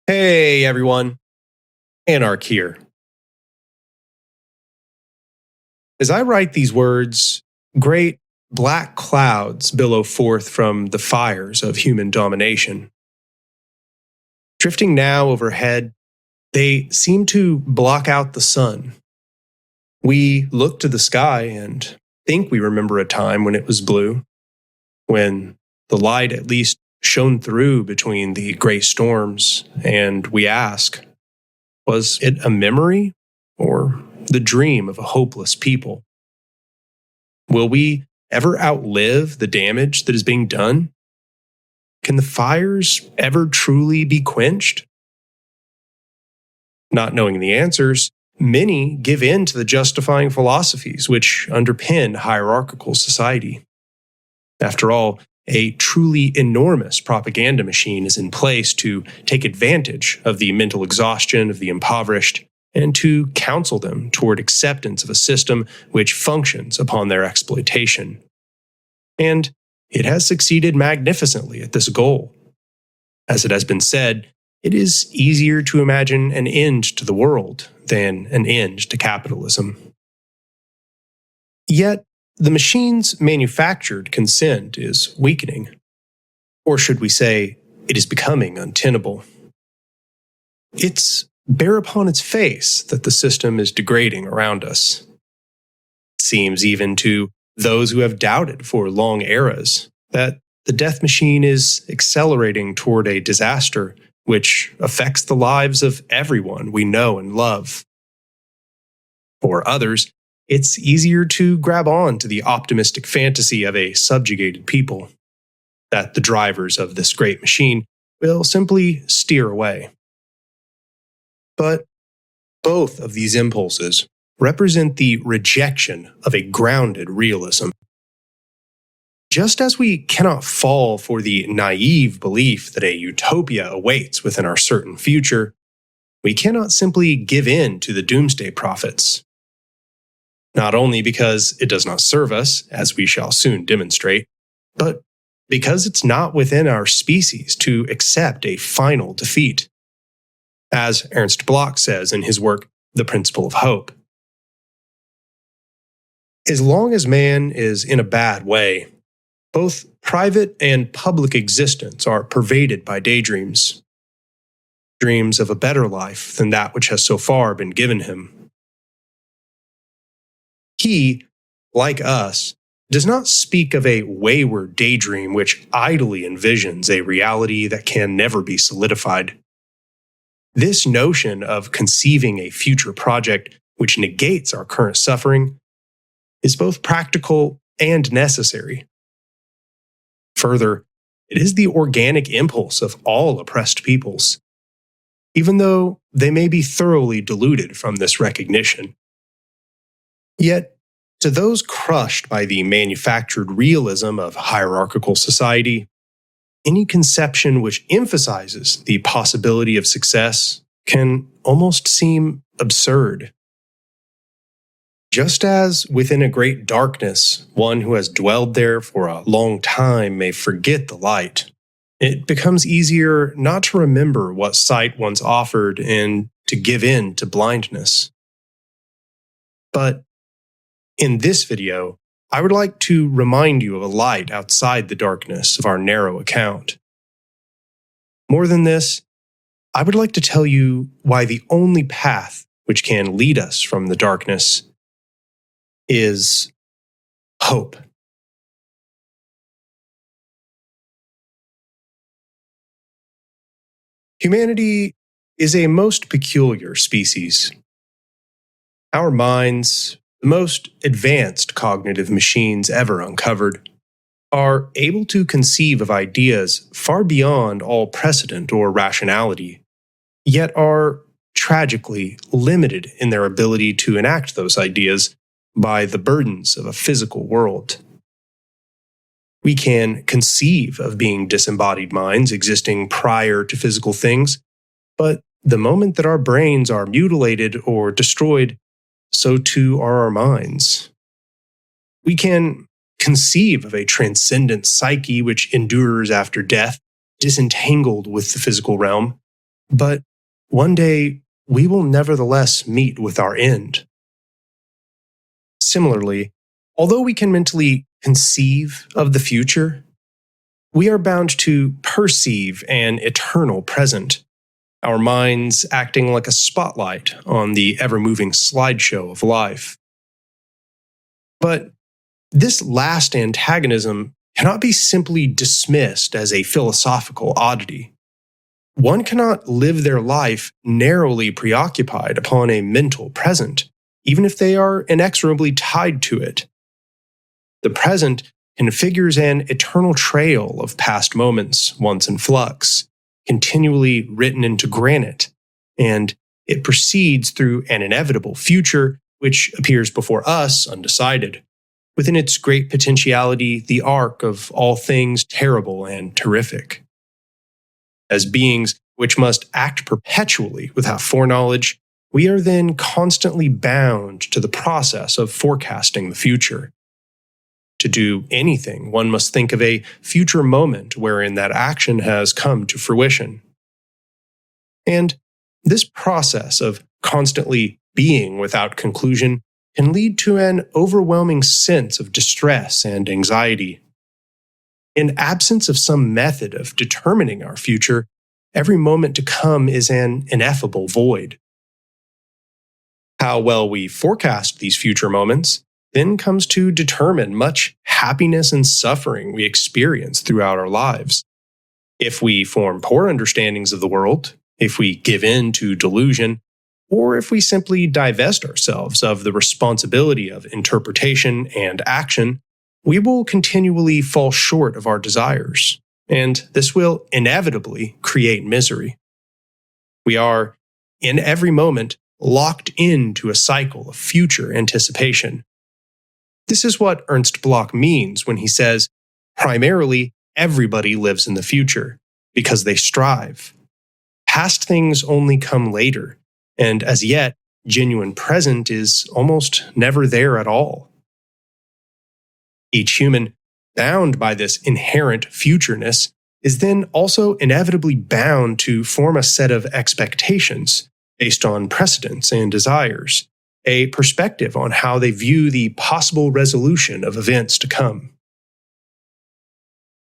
Hey everyone, Anarch here. As I write these words, great black clouds billow forth from the fires of human domination. Drifting now overhead, they seem to block out the sun. We look to the sky and think we remember a time when it was blue, when the light at least shone through between the gray storms, and we ask, was it a memory or the dream of a hopeless people? Will we ever outlive the damage that is being done? Can the fires ever truly be quenched? Not knowing the answers, many give in to the justifying philosophies which underpin hierarchical society. After all, a truly enormous propaganda machine is in place to take advantage of the mental exhaustion of the impoverished and to counsel them toward acceptance of a system which functions upon their exploitation. And it has succeeded magnificently at this goal. As it has been said, it is easier to imagine an end to the world than an end to capitalism. Yet, the machine's manufactured consent is weakening. Or should we say, it is becoming untenable. It's bare upon its face that the system is degrading around us. It seems even to those who have doubted for long eras that the death machine is accelerating toward a disaster which affects the lives of everyone we know and love. For others, it's easier to grab on to the optimistic fantasy of a subjugated people, that the drivers of this great machine will simply steer away. But both of these impulses represent the rejection of a grounded realism. Just as we cannot fall for the naïve belief that a utopia awaits within our certain future, we cannot simply give in to the doomsday prophets. Not only because it does not serve us, as we shall soon demonstrate, but because it's not within our species to accept a final defeat. As Ernst Bloch says in his work, The Principle of Hope. As long as man is in a bad way, both private and public existence are pervaded by daydreams. Dreams of a better life than that which has so far been given him. He, like us, does not speak of a wayward daydream which idly envisions a reality that can never be solidified. This notion of conceiving a future project which negates our current suffering is both practical and necessary. Further, it is the organic impulse of all oppressed peoples, even though they may be thoroughly deluded from this recognition. Yet, to those crushed by the manufactured realism of hierarchical society, any conception which emphasizes the possibility of success can almost seem absurd. Just as within a great darkness, one who has dwelled there for a long time may forget the light, it becomes easier not to remember what sight once offered and to give in to blindness. But in this video, I would like to remind you of a light outside the darkness of our narrow account. More than this, I would like to tell you why the only path which can lead us from the darkness is hope. Humanity is a most peculiar species. Our minds, the most advanced cognitive machines ever uncovered, are able to conceive of ideas far beyond all precedent or rationality, yet are tragically limited in their ability to enact those ideas by the burdens of a physical world. We can conceive of being disembodied minds existing prior to physical things, but the moment that our brains are mutilated or destroyed, so too are our minds. We can conceive of a transcendent psyche which endures after death, disentangled with the physical realm, but one day we will nevertheless meet with our end. Similarly, although we can mentally conceive of the future, we are bound to perceive an eternal present, our minds acting like a spotlight on the ever-moving slideshow of life. But this last antagonism cannot be simply dismissed as a philosophical oddity. One cannot live their life narrowly preoccupied upon a mental present, even if they are inexorably tied to it. The present configures an eternal trail of past moments once in flux, continually written into granite, and it proceeds through an inevitable future which appears before us undecided, within its great potentiality the arc of all things terrible and terrific. As beings which must act perpetually without foreknowledge, we are then constantly bound to the process of forecasting the future. To do anything, one must think of a future moment wherein that action has come to fruition. And this process of constantly being without conclusion can lead to an overwhelming sense of distress and anxiety. In absence of some method of determining our future, every moment to come is an ineffable void. How well we forecast these future moments then comes to determine much happiness and suffering we experience throughout our lives. If we form poor understandings of the world, if we give in to delusion, or if we simply divest ourselves of the responsibility of interpretation and action, we will continually fall short of our desires, and this will inevitably create misery. We are, in every moment, locked into a cycle of future anticipation. This is what Ernst Bloch means when he says, primarily, everybody lives in the future, because they strive. Past things only come later, and as yet, genuine present is almost never there at all. Each human, bound by this inherent futureness, is then also inevitably bound to form a set of expectations based on precedents and desires, a perspective on how they view the possible resolution of events to come.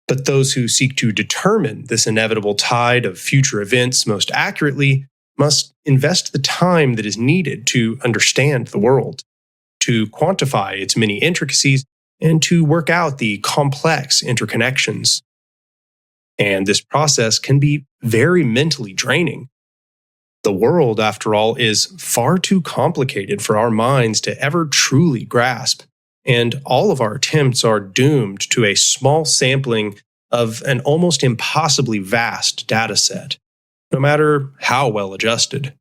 But those who seek to determine this inevitable tide of future events most accurately must invest the time that is needed to understand the world, to quantify its many intricacies, and to work out the complex interconnections. And this process can be very mentally draining. The world, after all, is far too complicated for our minds to ever truly grasp, and all of our attempts are doomed to a small sampling of an almost impossibly vast data set, no matter how well adjusted.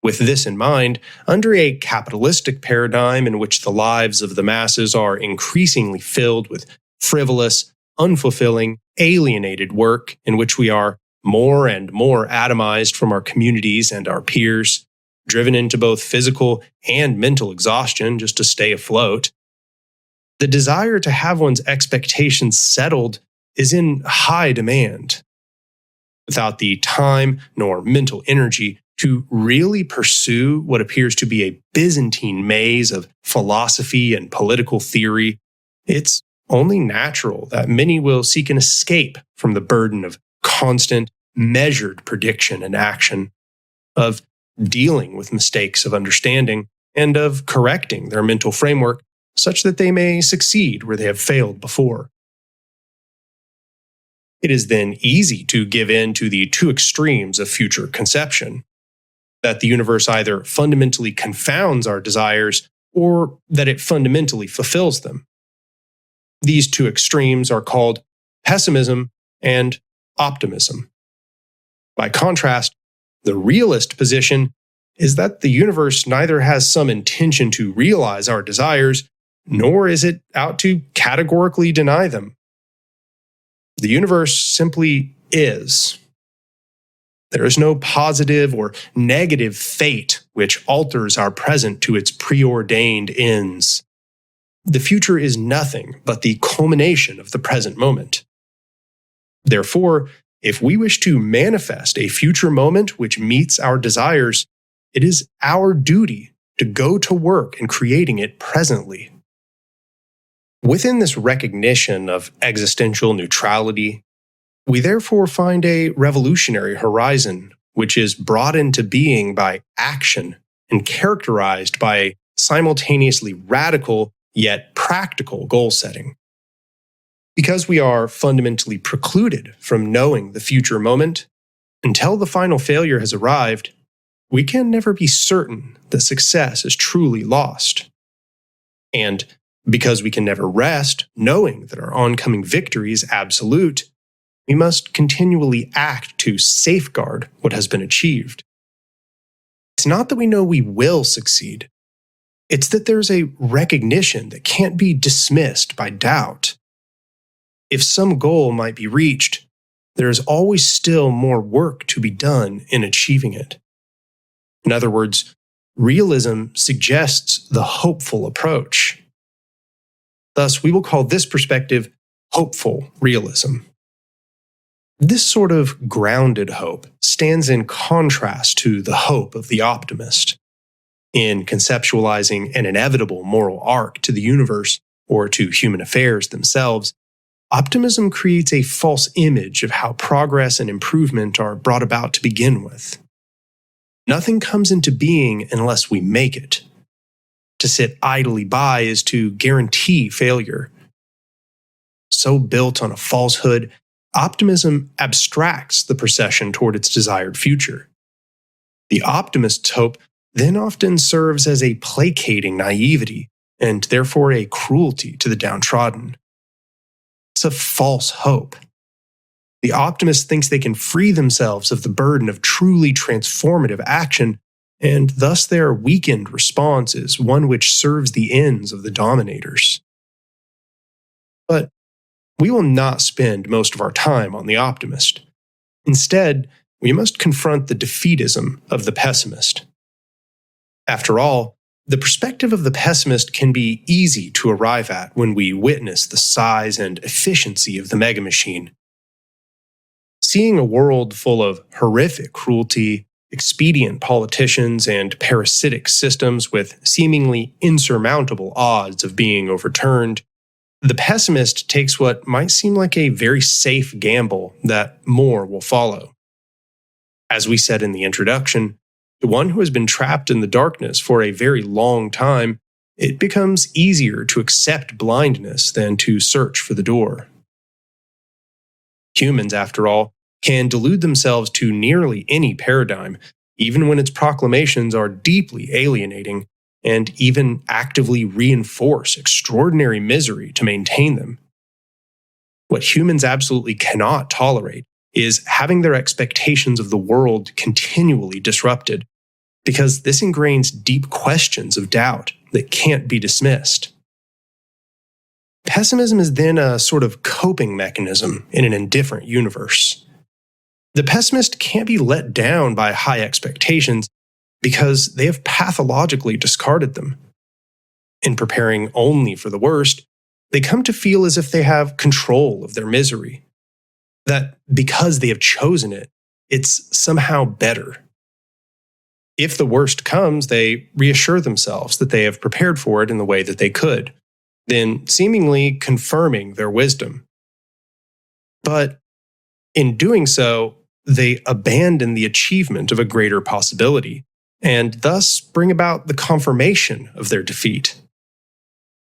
With this in mind, under a capitalistic paradigm in which the lives of the masses are increasingly filled with frivolous, unfulfilling, alienated work in which we are more and more atomized from our communities and our peers, driven into both physical and mental exhaustion just to stay afloat, the desire to have one's expectations settled is in high demand. Without the time nor mental energy to really pursue what appears to be a Byzantine maze of philosophy and political theory, it's only natural that many will seek an escape from the burden of constant, measured prediction and action, of dealing with mistakes of understanding, and of correcting their mental framework such that they may succeed where they have failed before. It is then easy to give in to the two extremes of future conception, that the universe either fundamentally confounds our desires or that it fundamentally fulfills them. These two extremes are called pessimism and optimism. By contrast, the realist position is that the universe neither has some intention to realize our desires, nor is it out to categorically deny them. The universe simply is. There is no positive or negative fate which alters our present to its preordained ends. The future is nothing but the culmination of the present moment. Therefore, if we wish to manifest a future moment which meets our desires, it is our duty to go to work in creating it presently. Within this recognition of existential neutrality, we therefore find a revolutionary horizon which is brought into being by action and characterized by a simultaneously radical yet practical goal setting. Because we are fundamentally precluded from knowing the future moment, until the final failure has arrived, we can never be certain that success is truly lost. And because we can never rest knowing that our oncoming victory is absolute, we must continually act to safeguard what has been achieved. It's not that we know we will succeed. It's that there's a recognition that can't be dismissed by doubt. If some goal might be reached, there is always still more work to be done in achieving it. In other words, realism suggests the hopeful approach. Thus, we will call this perspective hopeful realism. This sort of grounded hope stands in contrast to the hope of the optimist. In conceptualizing an inevitable moral arc to the universe or to human affairs themselves, optimism creates a false image of how progress and improvement are brought about to begin with. Nothing comes into being unless we make it. To sit idly by is to guarantee failure. So built on a falsehood, optimism abstracts the procession toward its desired future. The optimist's hope then often serves as a placating naivety and therefore a cruelty to the downtrodden. It's a false hope. The optimist thinks they can free themselves of the burden of truly transformative action, and thus their weakened response is one which serves the ends of the dominators. But we will not spend most of our time on the optimist. Instead, we must confront the defeatism of the pessimist. After all, the perspective of the pessimist can be easy to arrive at when we witness the size and efficiency of the megamachine. Seeing a world full of horrific cruelty, expedient politicians, and parasitic systems with seemingly insurmountable odds of being overturned, the pessimist takes what might seem like a very safe gamble that more will follow. As we said in the introduction, the one who has been trapped in the darkness for a very long time, it becomes easier to accept blindness than to search for the door. Humans, after all, can delude themselves to nearly any paradigm, even when its proclamations are deeply alienating and even actively reinforce extraordinary misery to maintain them. What humans absolutely cannot tolerate is having their expectations of the world continually disrupted, because this ingrains deep questions of doubt that can't be dismissed. Pessimism is then a sort of coping mechanism in an indifferent universe. The pessimist can't be let down by high expectations because they have pathologically discarded them. In preparing only for the worst, they come to feel as if they have control of their misery, that because they have chosen it, it's somehow better. If the worst comes, they reassure themselves that they have prepared for it in the way that they could, then seemingly confirming their wisdom. But in doing so, they abandon the achievement of a greater possibility, and thus bring about the confirmation of their defeat.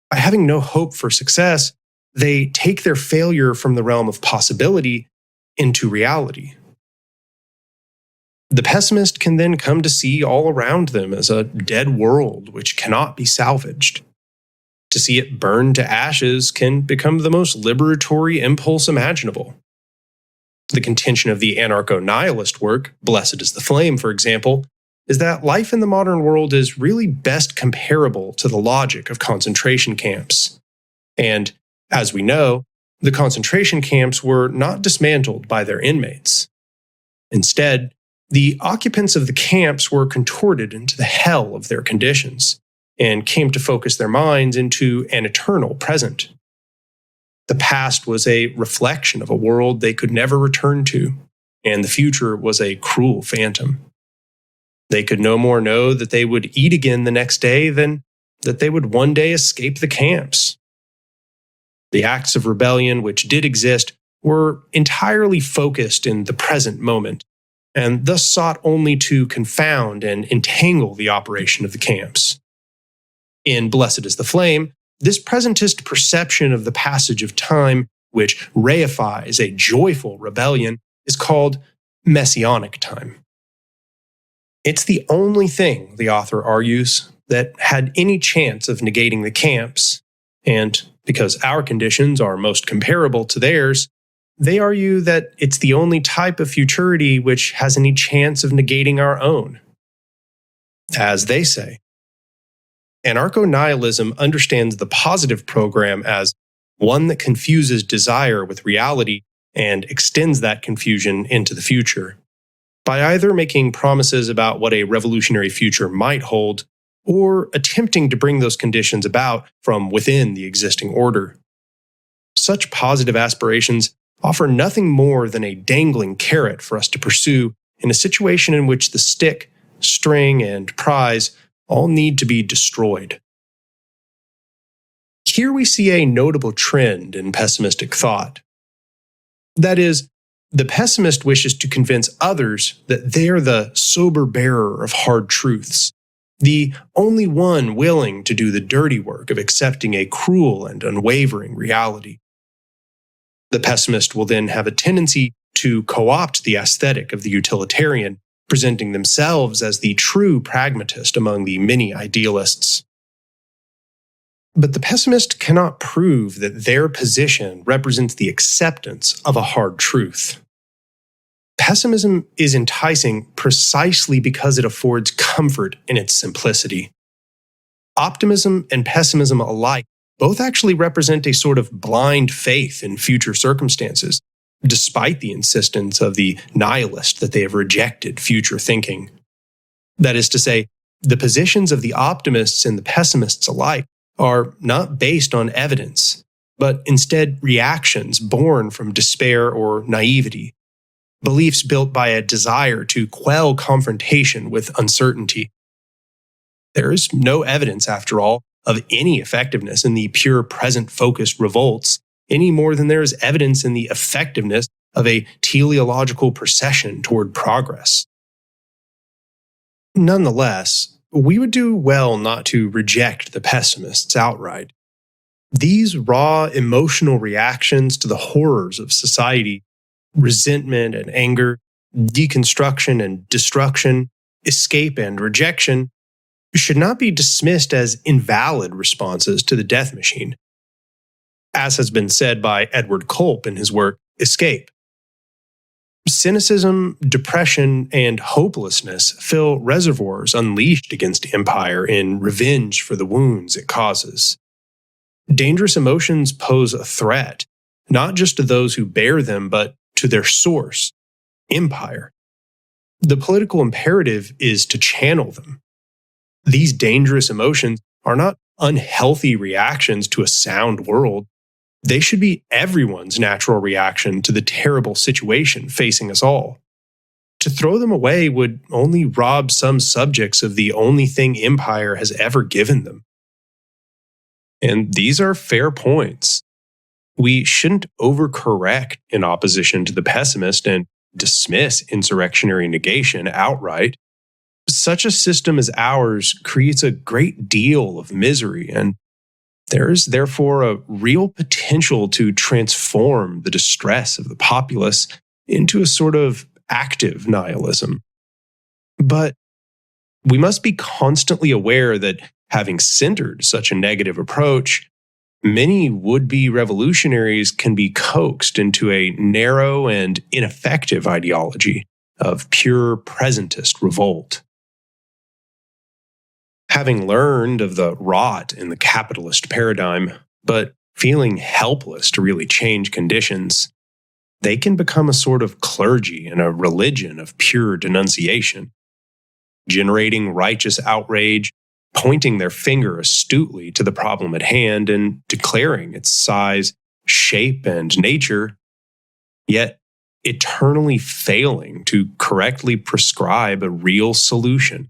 By having no hope for success, they take their failure from the realm of possibility into reality. The pessimist can then come to see all around them as a dead world which cannot be salvaged. To see it burned to ashes can become the most liberatory impulse imaginable. The contention of the anarcho-nihilist work, Blessed is the Flame, for example, is that life in the modern world is really best comparable to the logic of concentration camps. And, as we know, the concentration camps were not dismantled by their inmates. Instead, the occupants of the camps were contorted into the hell of their conditions, and came to focus their minds into an eternal present. The past was a reflection of a world they could never return to, and the future was a cruel phantom. They could no more know that they would eat again the next day than that they would one day escape the camps. The acts of rebellion which did exist were entirely focused in the present moment, and thus sought only to confound and entangle the operation of the camps. In Blessed is the Flame, this presentist perception of the passage of time, which reifies a joyful rebellion, is called messianic time. It's the only thing, the author argues, that had any chance of negating the camps, and because our conditions are most comparable to theirs, they argue that it's the only type of futurity which has any chance of negating our own. As they say, anarcho-nihilism understands the positive program as one that confuses desire with reality and extends that confusion into the future, by either making promises about what a revolutionary future might hold, or attempting to bring those conditions about from within the existing order. Such positive aspirations offer nothing more than a dangling carrot for us to pursue in a situation in which the stick, string, and prize all need to be destroyed. Here we see a notable trend in pessimistic thought. That is, the pessimist wishes to convince others that they're the sober bearer of hard truths, the only one willing to do the dirty work of accepting a cruel and unwavering reality. The pessimist will then have a tendency to co-opt the aesthetic of the utilitarian, presenting themselves as the true pragmatist among the many idealists. But the pessimist cannot prove that their position represents the acceptance of a hard truth. Pessimism is enticing precisely because it affords comfort in its simplicity. Optimism and pessimism alike both actually represent a sort of blind faith in future circumstances, despite the insistence of the nihilist that they have rejected future thinking. That is to say, the positions of the optimists and the pessimists alike are not based on evidence, but instead reactions born from despair or naivety, beliefs built by a desire to quell confrontation with uncertainty. There is no evidence, after all, of any effectiveness in the pure present-focused revolts, any more than there is evidence in the effectiveness of a teleological procession toward progress. Nonetheless, we would do well not to reject the pessimists outright. These raw emotional reactions to the horrors of society, resentment and anger, deconstruction and destruction, escape and rejection, should not be dismissed as invalid responses to the death machine. As has been said by Edward Culp in his work Escape, cynicism, depression, and hopelessness fill reservoirs unleashed against empire in revenge for the wounds it causes. Dangerous emotions pose a threat, not just to those who bear them, but to their source, empire. The political imperative is to channel them. These dangerous emotions are not unhealthy reactions to a sound world. They should be everyone's natural reaction to the terrible situation facing us all. To throw them away would only rob some subjects of the only thing empire has ever given them. And these are fair points. We shouldn't overcorrect in opposition to the pessimist and dismiss insurrectionary negation outright. Such a system as ours creates a great deal of misery, and there is therefore a real potential to transform the distress of the populace into a sort of active nihilism. But we must be constantly aware that having centered such a negative approach, many would-be revolutionaries can be coaxed into a narrow and ineffective ideology of pure presentist revolt. Having learned of the rot in the capitalist paradigm, but feeling helpless to really change conditions, they can become a sort of clergy and a religion of pure denunciation, generating righteous outrage, pointing their finger astutely to the problem at hand and declaring its size shape and nature, yet eternally failing to correctly prescribe a real solution.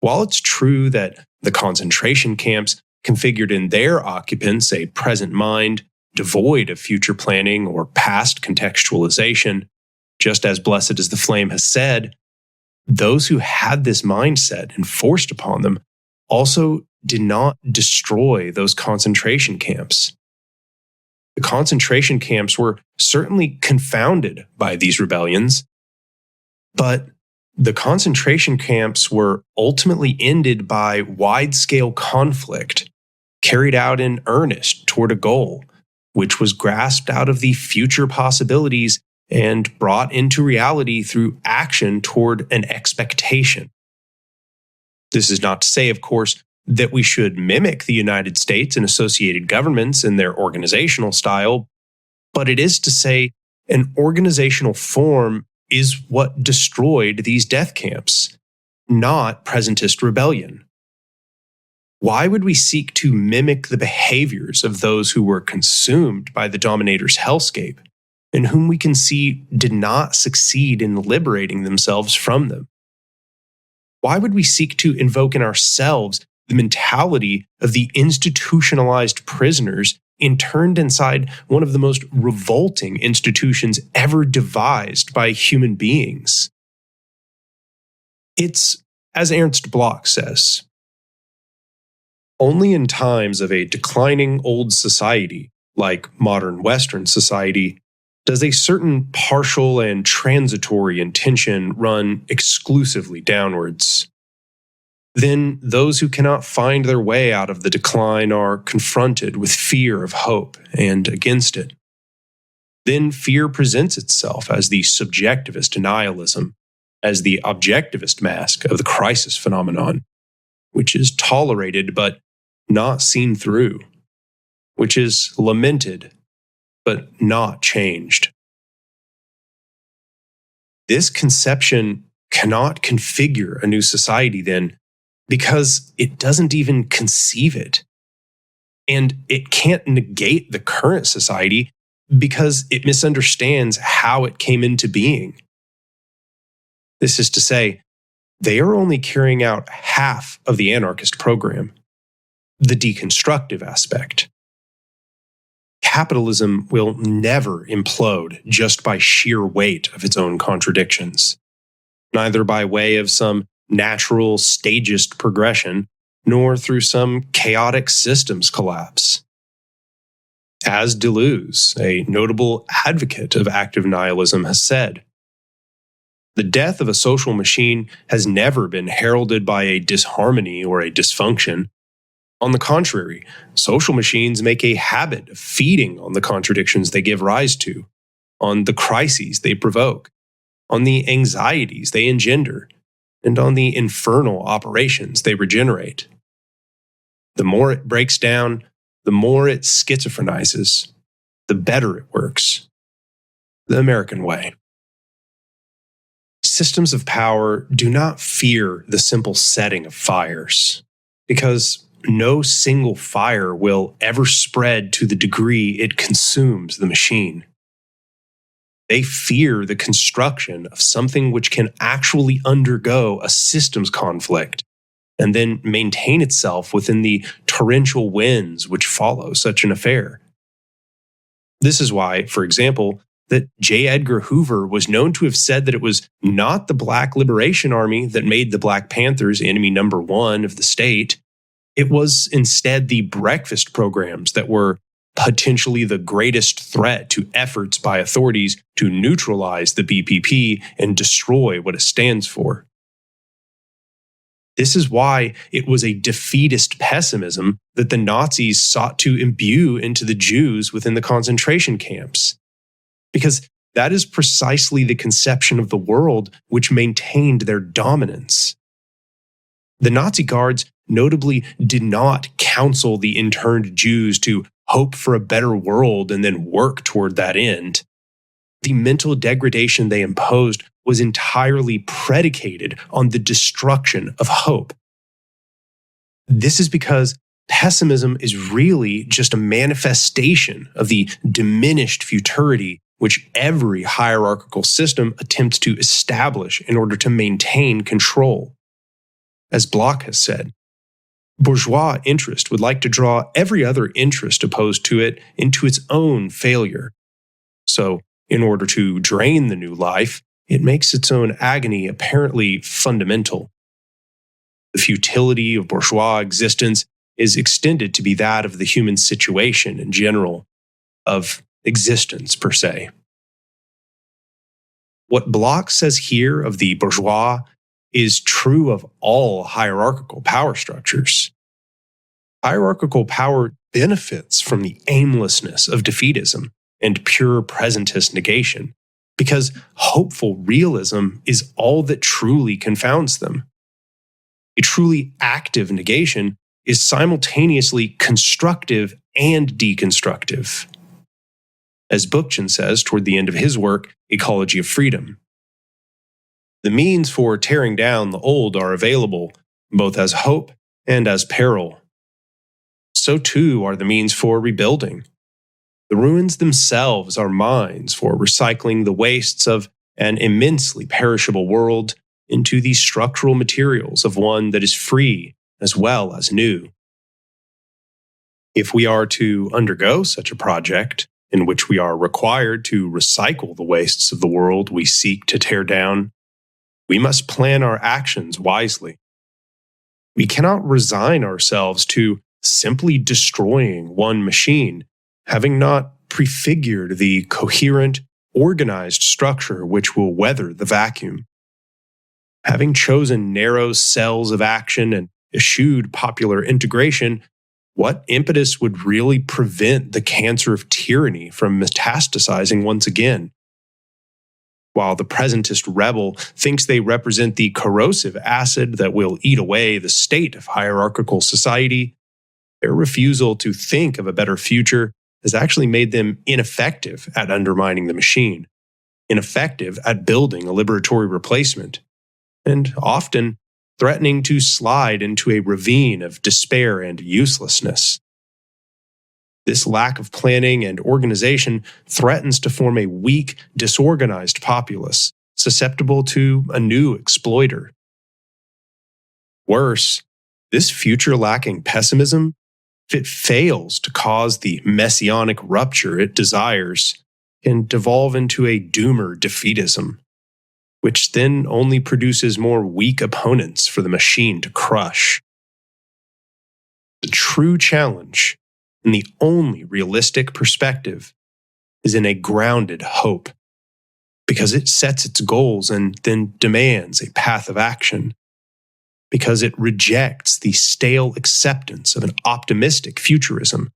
While it's true that the concentration camps configured in their occupants a present mind devoid of future planning or past contextualization, just as Blessed as the Flame has said, those who had this mindset enforced upon them also did not destroy those concentration camps. The concentration camps were certainly confounded by these rebellions, but the concentration camps were ultimately ended by wide-scale conflict, carried out in earnest toward a goal, which was grasped out of the future possibilities and brought into reality through action toward an expectation. This is not to say, of course, that we should mimic the United States and associated governments in their organizational style, but it is to say an organizational form is what destroyed these death camps, not presentist rebellion. Why would we seek to mimic the behaviors of those who were consumed by the dominator's hellscape, and whom we can see did not succeed in liberating themselves from them? Why would we seek to invoke in ourselves the mentality of the institutionalized prisoners interned inside one of the most revolting institutions ever devised by human beings? It's, as Ernst Bloch says, only in times of a declining old society, like modern Western society, does a certain partial and transitory intention run exclusively downwards. Then those who cannot find their way out of the decline are confronted with fear of hope and against it. Then fear presents itself as the subjectivist nihilism, as the objectivist mask of the crisis phenomenon, which is tolerated but not seen through, which is lamented but not changed. This conception cannot configure a new society then, because it doesn't even conceive it. And it can't negate the current society because it misunderstands how it came into being. This is to say, they are only carrying out half of the anarchist program, the deconstructive aspect. Capitalism will never implode just by sheer weight of its own contradictions, neither by way of some natural stagist progression, nor through some chaotic systems collapse. As Deleuze, a notable advocate of active nihilism, has said, the death of a social machine has never been heralded by a disharmony or a dysfunction. On the contrary, social machines make a habit of feeding on the contradictions they give rise to, on the crises they provoke, on the anxieties they engender, and on the infernal operations they regenerate. The more it breaks down, the more it schizophrenizes, the better it works. The American way. Systems of power do not fear the simple setting of fires, because no single fire will ever spread to the degree it consumes the machine. They fear the construction of something which can actually undergo a systems conflict and then maintain itself within the torrential winds which follow such an affair. This is why, for example, that J. Edgar Hoover was known to have said that it was not the Black Liberation Army that made the Black Panthers enemy number one of the state. It was instead the breakfast programs that were potentially the greatest threat to efforts by authorities to neutralize the BPP and destroy what it stands for. This is why it was a defeatist pessimism that the Nazis sought to imbue into the Jews within the concentration camps. Because that is precisely the conception of the world which maintained their dominance. The Nazi guards notably did not counsel the interned Jews to hope for a better world and then work toward that end. The mental degradation they imposed was entirely predicated on the destruction of hope. This is because pessimism is really just a manifestation of the diminished futurity which every hierarchical system attempts to establish in order to maintain control. As Bloch has said, bourgeois interest would like to draw every other interest opposed to it into its own failure. So, in order to drain the new life, it makes its own agony apparently fundamental. The futility of bourgeois existence is extended to be that of the human situation in general, of existence per se. What Bloch says here of the bourgeois is true of all hierarchical power structures. Hierarchical power benefits from the aimlessness of defeatism and pure presentist negation, because hopeful realism is all that truly confounds them. A truly active negation is simultaneously constructive and deconstructive. As Bookchin says toward the end of his work, Ecology of Freedom, the means for tearing down the old are available, both as hope and as peril. So too are the means for rebuilding. The ruins themselves are mines for recycling the wastes of an immensely perishable world into the structural materials of one that is free as well as new. If we are to undergo such a project, in which we are required to recycle the wastes of the world we seek to tear down, we must plan our actions wisely. We cannot resign ourselves to simply destroying one machine, having not prefigured the coherent, organized structure which will weather the vacuum. Having chosen narrow cells of action and eschewed popular integration, what impetus would really prevent the cancer of tyranny from metastasizing once again? While the presentist rebel thinks they represent the corrosive acid that will eat away the state of hierarchical society, their refusal to think of a better future has actually made them ineffective at undermining the machine, ineffective at building a liberatory replacement, and often threatening to slide into a ravine of despair and uselessness. This lack of planning and organization threatens to form a weak, disorganized populace, susceptible to a new exploiter. Worse, this future-lacking pessimism, if it fails to cause the messianic rupture it desires, can devolve into a doomer defeatism, which then only produces more weak opponents for the machine to crush. The true challenge, and the only realistic perspective, is in a grounded hope, because it sets its goals and then demands a path of action, because it rejects the stale acceptance of an optimistic futurism,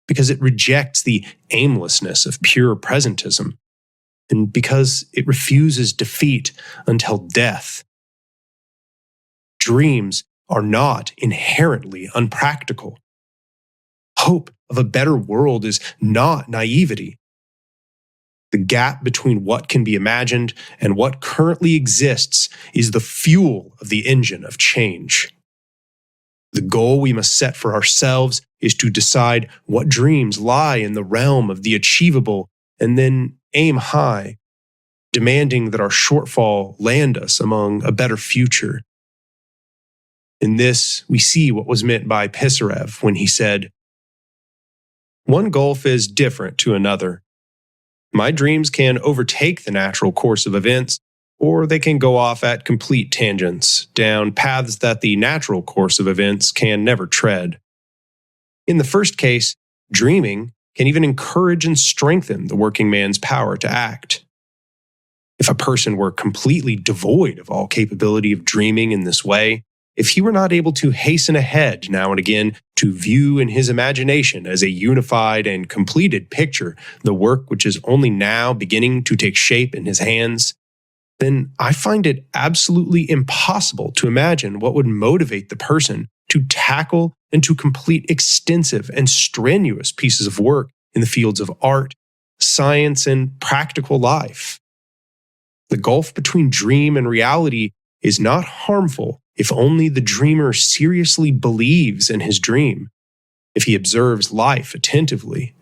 because it rejects the aimlessness of pure presentism, and because it refuses defeat until death. Dreams are not inherently unpractical. Hope of a better world is not naivety. The gap between what can be imagined and what currently exists is the fuel of the engine of change. The goal we must set for ourselves is to decide what dreams lie in the realm of the achievable and then aim high, demanding that our shortfall land us among a better future. In this, we see what was meant by Pisarev when he said, "One gulf is different to another. My dreams can overtake the natural course of events, or they can go off at complete tangents, down paths that the natural course of events can never tread. In the first case, dreaming can even encourage and strengthen the working man's power to act. If a person were completely devoid of all capability of dreaming in this way, if he were not able to hasten ahead now and again to view in his imagination as a unified and completed picture the work which is only now beginning to take shape in his hands, then I find it absolutely impossible to imagine what would motivate the person to tackle and to complete extensive and strenuous pieces of work in the fields of art, science, and practical life. The gulf between dream and reality is not harmful if only the dreamer seriously believes in his dream, if he observes life attentively,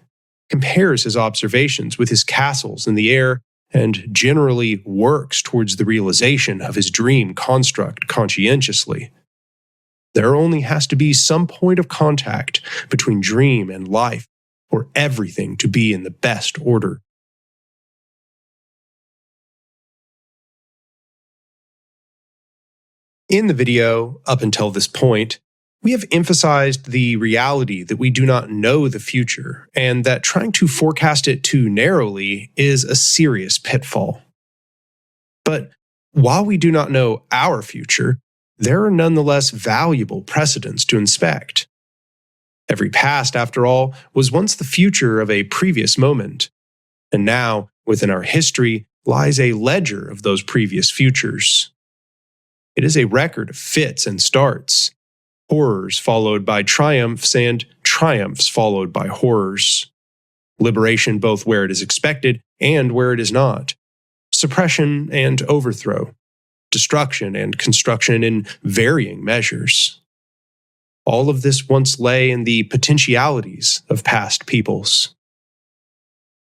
compares his observations with his castles in the air, and generally works towards the realization of his dream construct conscientiously. There only has to be some point of contact between dream and life for everything to be in the best order. In the video, up until this point, we have emphasized the reality that we do not know the future, and that trying to forecast it too narrowly is a serious pitfall. But while we do not know our future, there are nonetheless valuable precedents to inspect. Every past, after all, was once the future of a previous moment, and now, within our history, lies a ledger of those previous futures. It is a record of fits and starts, horrors followed by triumphs, and triumphs followed by horrors. Liberation both where it is expected and where it is not. Suppression and overthrow. Destruction and construction in varying measures. All of this once lay in the potentialities of past peoples.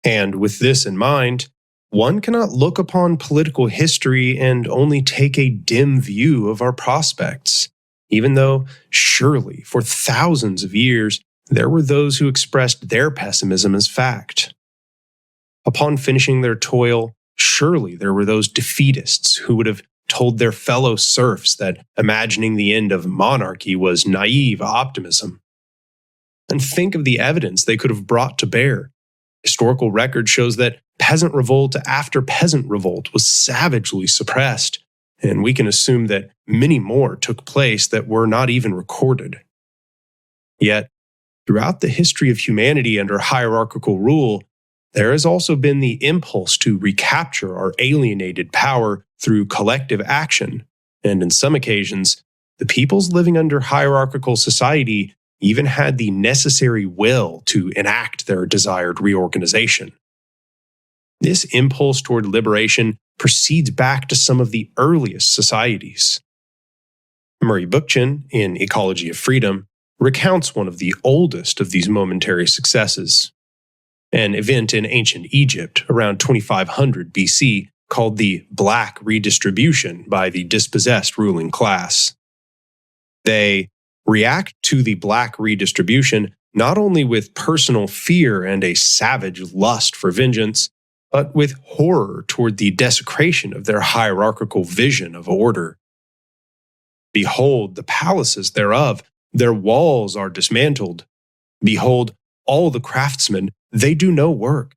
And with this in mind, one cannot look upon political history and only take a dim view of our prospects, even though surely for thousands of years there were those who expressed their pessimism as fact. Upon finishing their toil, surely there were those defeatists who would have told their fellow serfs that imagining the end of monarchy was naïve optimism. And think of the evidence they could have brought to bear. Historical record shows that peasant revolt after peasant revolt was savagely suppressed, and we can assume that many more took place that were not even recorded. Yet, throughout the history of humanity under hierarchical rule, there has also been the impulse to recapture our alienated power through collective action, and in some occasions, the peoples living under hierarchical society even had the necessary will to enact their desired reorganization. This impulse toward liberation proceeds back to some of the earliest societies. Murray Bookchin, in Ecology of Freedom, recounts one of the oldest of these momentary successes. An event in ancient Egypt around 2500 BC called the Black Redistribution by the dispossessed ruling class. They react to the Black Redistribution not only with personal fear and a savage lust for vengeance, but with horror toward the desecration of their hierarchical vision of order. Behold the palaces thereof, their walls are dismantled. Behold, all the craftsmen, they do no work.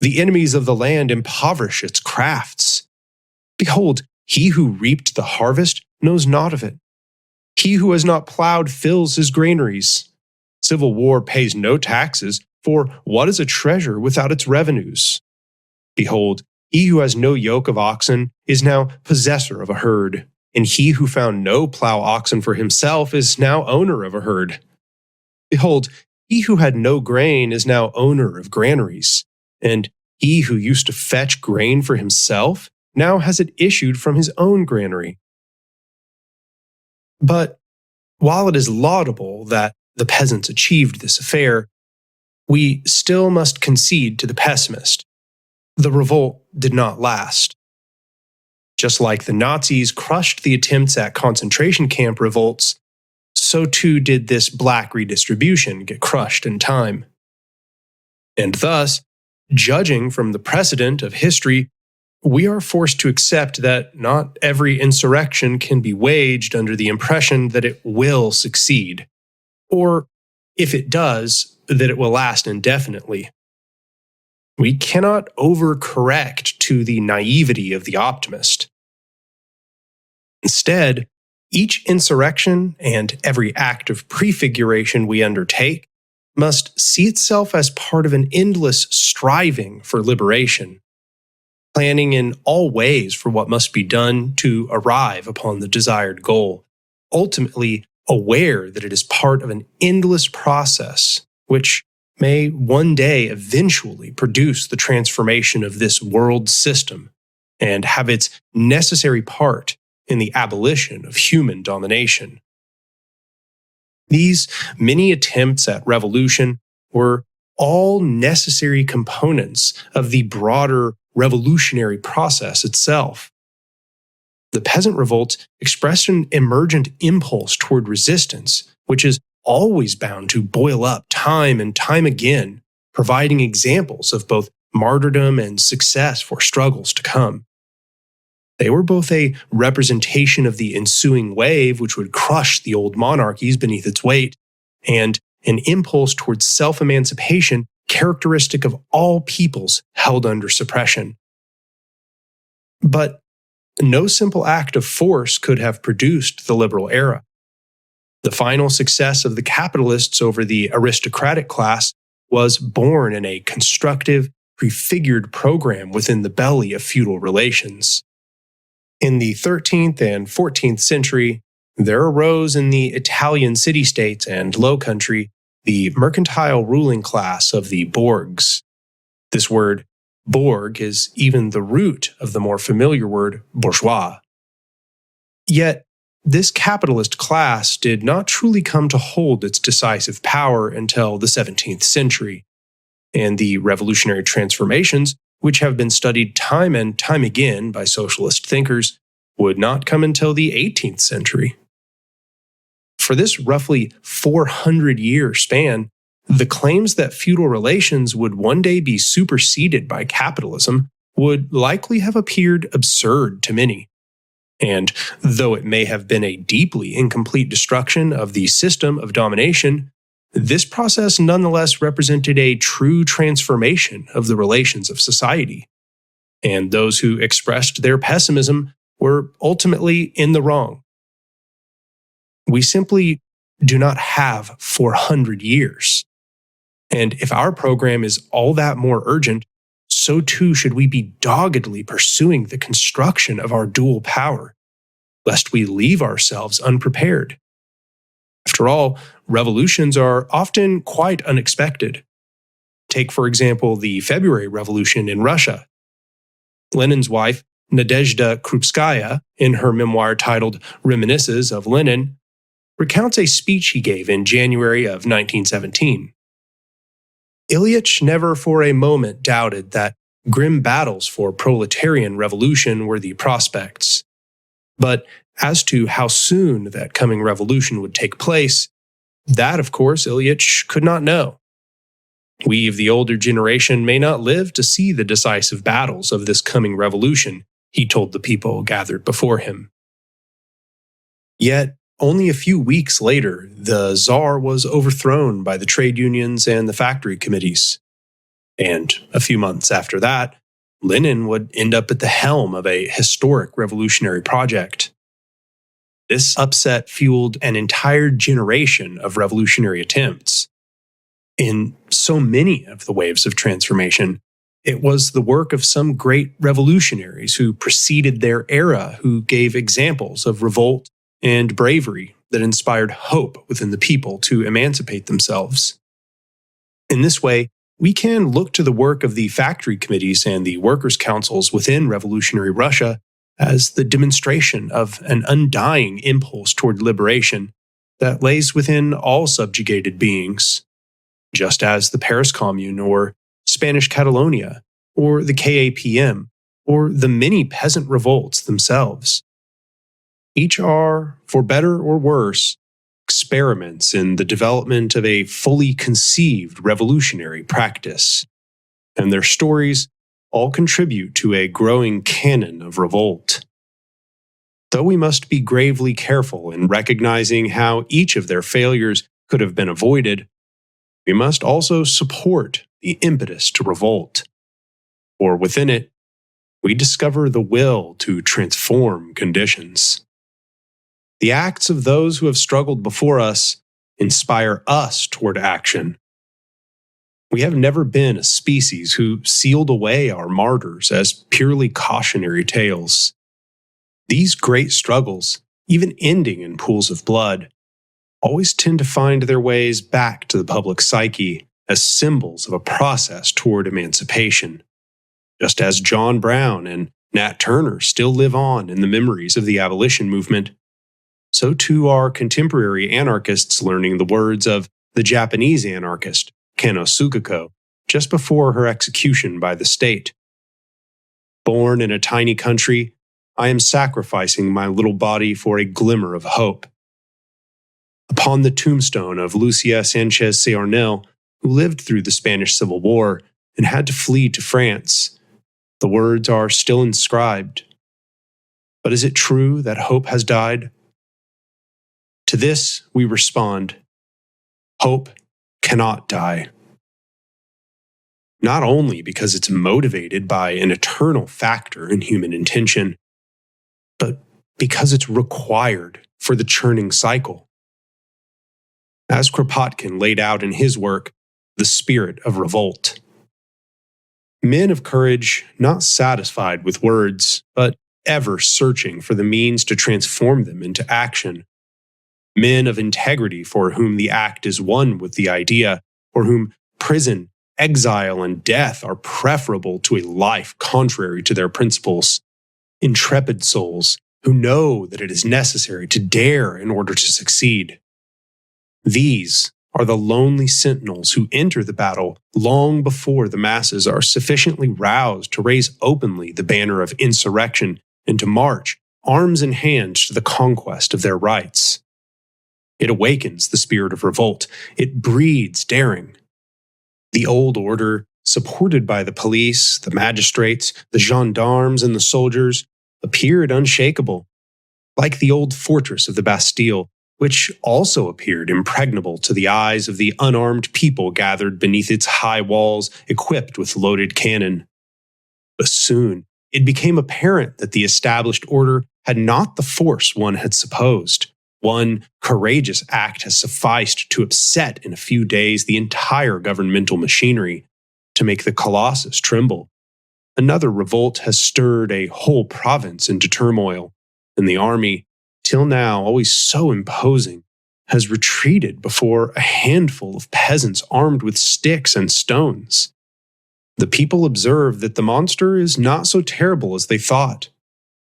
The enemies of the land impoverish its crafts. Behold, he who reaped the harvest knows naught of it. He who has not plowed fills his granaries. Civil war pays no taxes, for what is a treasure without its revenues? Behold, he who has no yoke of oxen is now possessor of a herd, and he who found no plow oxen for himself is now owner of a herd. Behold, he who had no grain is now owner of granaries, and he who used to fetch grain for himself now has it issued from his own granary. But while it is laudable that the peasants achieved this affair, we still must concede to the pessimist. The revolt did not last. Just like the Nazis crushed the attempts at concentration camp revolts, so too did this Black Redistribution get crushed in time. And thus, judging from the precedent of history, we are forced to accept that not every insurrection can be waged under the impression that it will succeed, or, if it does, that it will last indefinitely. We cannot overcorrect to the naivety of the optimist. Instead, each insurrection and every act of prefiguration we undertake must see itself as part of an endless striving for liberation, planning in all ways for what must be done to arrive upon the desired goal, ultimately aware that it is part of an endless process which may one day eventually produce the transformation of this world system and have its necessary part in the abolition of human domination. These many attempts at revolution were all necessary components of the broader revolutionary process itself. The peasant revolts expressed an emergent impulse toward resistance, which is always bound to boil up time and time again, providing examples of both martyrdom and success for struggles to come. They were both a representation of the ensuing wave which would crush the old monarchies beneath its weight, and an impulse towards self-emancipation characteristic of all peoples held under suppression. But no simple act of force could have produced the liberal era. The final success of the capitalists over the aristocratic class was born in a constructive, prefigured program within the belly of feudal relations. In the 13th and 14th century, there arose in the Italian city-states and Low Country the mercantile ruling class of the Borgs. This word, Borg, is even the root of the more familiar word bourgeois. Yet, this capitalist class did not truly come to hold its decisive power until the 17th century, and the revolutionary transformations, which have been studied time and time again by socialist thinkers, would not come until the 18th century. For this roughly 400-year span, the claims that feudal relations would one day be superseded by capitalism would likely have appeared absurd to many. And though it may have been a deeply incomplete destruction of the system of domination, this process nonetheless represented a true transformation of the relations of society. And those who expressed their pessimism were ultimately in the wrong. We simply do not have 400 years. And if our program is all that more urgent, so too should we be doggedly pursuing the construction of our dual power, lest we leave ourselves unprepared. After all, revolutions are often quite unexpected. Take, for example, the February Revolution in Russia. Lenin's wife, Nadezhda Krupskaya, in her memoir titled Reminiscences of Lenin, recounts a speech he gave in January of 1917. Ilyich never for a moment doubted that grim battles for proletarian revolution were the prospects. But as to how soon that coming revolution would take place, that, of course, Ilyich could not know. We of the older generation may not live to see the decisive battles of this coming revolution, he told the people gathered before him. Yet, only a few weeks later, the Tsar was overthrown by the trade unions and the factory committees. And a few months after that, Lenin would end up at the helm of a historic revolutionary project. This upset fueled an entire generation of revolutionary attempts. In so many of the waves of transformation, it was the work of some great revolutionaries who preceded their era who gave examples of revolt and bravery that inspired hope within the people to emancipate themselves. In this way, we can look to the work of the factory committees and the workers' councils within revolutionary Russia as the demonstration of an undying impulse toward liberation that lays within all subjugated beings, just as the Paris Commune or Spanish Catalonia or the KAPM or the many peasant revolts themselves. Each are, for better or worse, experiments in the development of a fully conceived revolutionary practice, and their stories all contribute to a growing canon of revolt. Though we must be gravely careful in recognizing how each of their failures could have been avoided, we must also support the impetus to revolt, for within it, we discover the will to transform conditions. The acts of those who have struggled before us inspire us toward action. We have never been a species who sealed away our martyrs as purely cautionary tales. These great struggles, even ending in pools of blood, always tend to find their ways back to the public psyche as symbols of a process toward emancipation, just as John Brown and Nat Turner still live on in the memories of the abolition movement. So too are contemporary anarchists learning the words of the Japanese anarchist, Kano Sugako, just before her execution by the state. Born in a tiny country, I am sacrificing my little body for a glimmer of hope. Upon the tombstone of Lucia Sanchez Searnel, who lived through the Spanish Civil War and had to flee to France, the words are still inscribed. But is it true that hope has died? To this we respond, hope cannot die. Not only because it's motivated by an eternal factor in human intention, but because it's required for the churning cycle. As Kropotkin laid out in his work, The Spirit of Revolt. Men of courage, not satisfied with words, but ever searching for the means to transform them into action. Men of integrity for whom the act is one with the idea, for whom prison, exile, and death are preferable to a life contrary to their principles. Intrepid souls who know that it is necessary to dare in order to succeed. These are the lonely sentinels who enter the battle long before the masses are sufficiently roused to raise openly the banner of insurrection and to march, arms in hand, to the conquest of their rights. It awakens the spirit of revolt. It breeds daring. The old order, supported by the police, the magistrates, the gendarmes, and the soldiers, appeared unshakable, like the old fortress of the Bastille, which also appeared impregnable to the eyes of the unarmed people gathered beneath its high walls equipped with loaded cannon. But soon it became apparent that the established order had not the force one had supposed. One courageous act has sufficed to upset in a few days the entire governmental machinery, to make the Colossus tremble. Another revolt has stirred a whole province into turmoil, and the army, till now always so imposing, has retreated before a handful of peasants armed with sticks and stones. The people observe that the monster is not so terrible as they thought.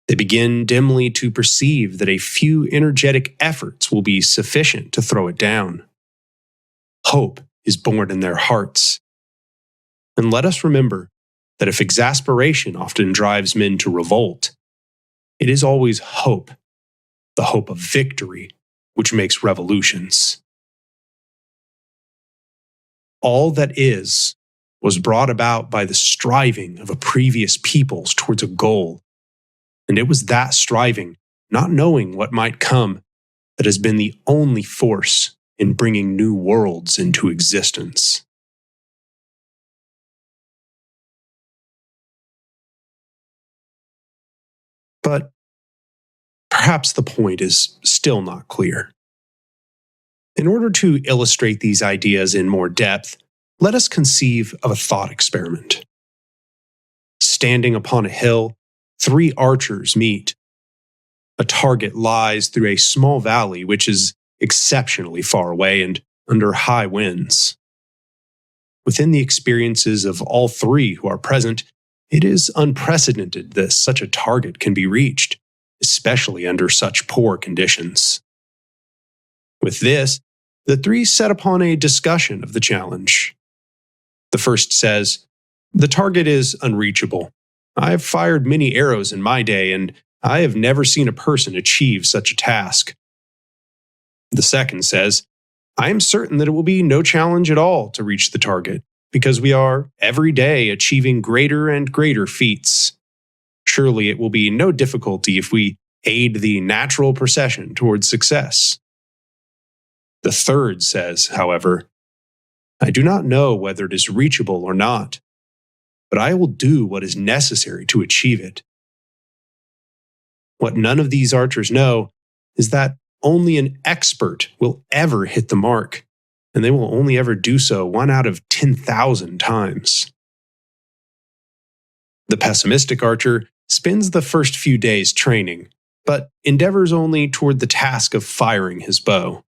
They begin dimly to perceive that a few energetic efforts will be sufficient to throw it down. Hope is born in their hearts. And let us remember that if exasperation often drives men to revolt, it is always hope, the hope of victory, which makes revolutions. All that is was brought about by the striving of a previous peoples towards a goal. And it was that striving, not knowing what might come, that has been the only force in bringing new worlds into existence. But perhaps the point is still not clear. In order to illustrate these ideas in more depth, let us conceive of a thought experiment. Standing upon a hill, 3 archers meet. A target lies through a small valley which is exceptionally far away and under high winds. Within the experiences of all 3 who are present, it is unprecedented that such a target can be reached, especially under such poor conditions. With this, the 3 set upon a discussion of the challenge. The first says, "The target is unreachable. I have fired many arrows in my day, and I have never seen a person achieve such a task." The second says, "I am certain that it will be no challenge at all to reach the target, because we are every day achieving greater and greater feats. Surely it will be no difficulty if we aid the natural procession towards success." The third says, however, "I do not know whether it is reachable or not, but I will do what is necessary to achieve it." What none of these archers know is that only an expert will ever hit the mark, and they will only ever do so 1 out of 10,000 times. The pessimistic archer spends the first few days training, but endeavors only toward the task of firing his bow.